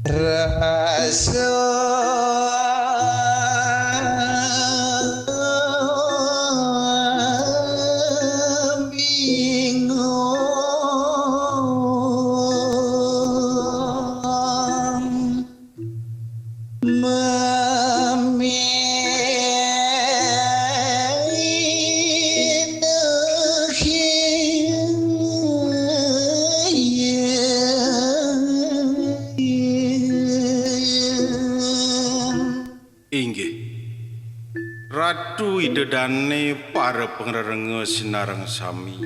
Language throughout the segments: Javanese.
Rasa bingung Inggih Ratu idedane para pengrenge sinareng sami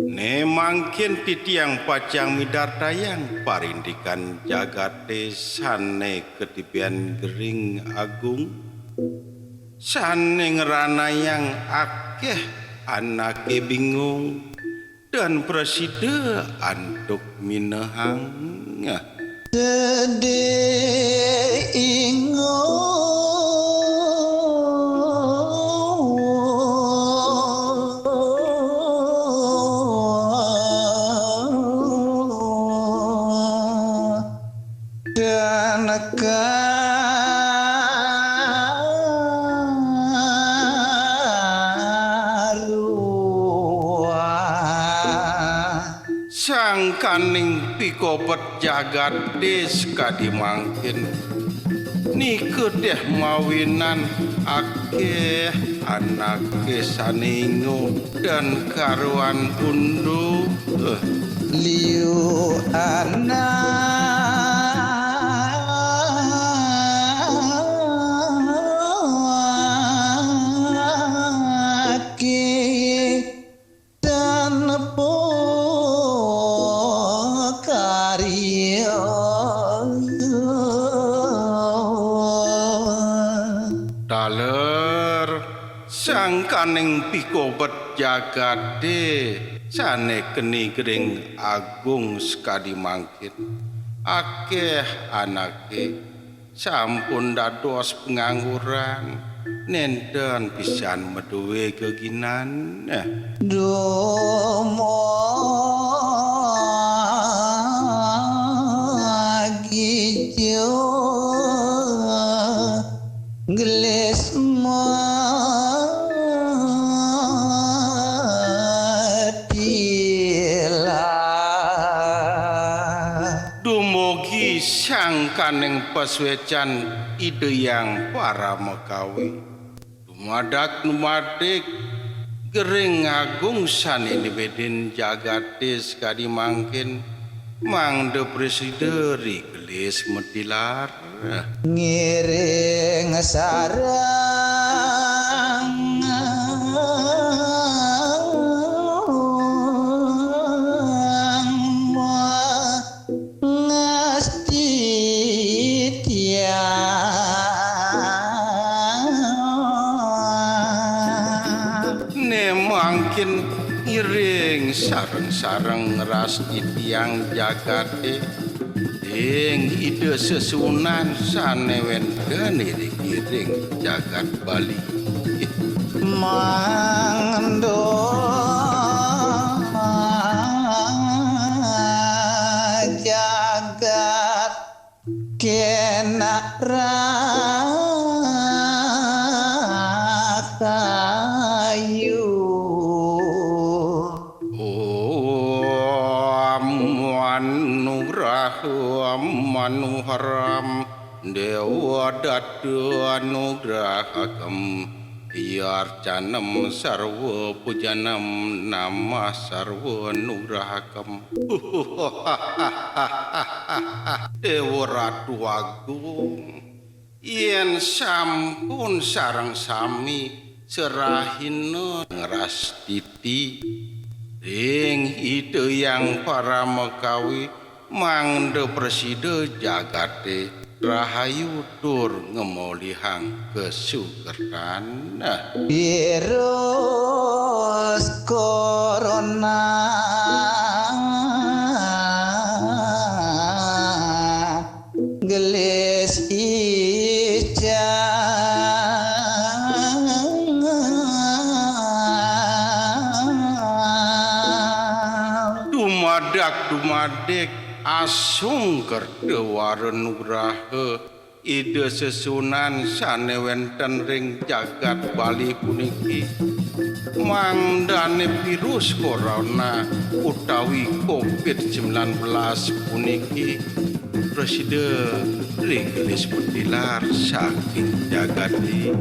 ne mangkin titiang pacang midartayang parindikan jagate sane ketipian gering agung sane ngeranayang akeh anake bingung dan preside antuk minahang sedih dan karuan sangkaning pikobet jagat des kadimangkin nike deh mawinan akeh anake saningo dan karuan undu liu anake dan karya daler sangkaning pikobet jagade sane keni gering agung sekadi mangkin akeh anake sampun dados pengangguran nenten pisan meduwe keginan domo gijo gelis dumugi sangkaning paswecan ide yang para mekawi dumadak numadik gering agung sane dibedin jagatis kadi mangkin mangde presideri gelis metilar ngiring sarang ngasti ne mangkin ngiring sareng-sareng ngeras tiang jagate ing ide sesunan sane wenten iring jagat Bali mangdo jagat kena rakayu manuharam dewa dadu anugrahakam yarcanam sarwa pujanam nama sarwa nugrahakam dewa ratu agung yen sampun sareng sami serahina ngeras titi ing ide yang para mekawi mangde preside jagate rahayu tur ngemolihang kesukertan virus corona dumadak asung keur dewaren nugraha ide sesunan sanewenten ring jagat Bali puniki mangdane virus corona utawi COVID-19 puniki Presiden Rigelis Petilar saking jagati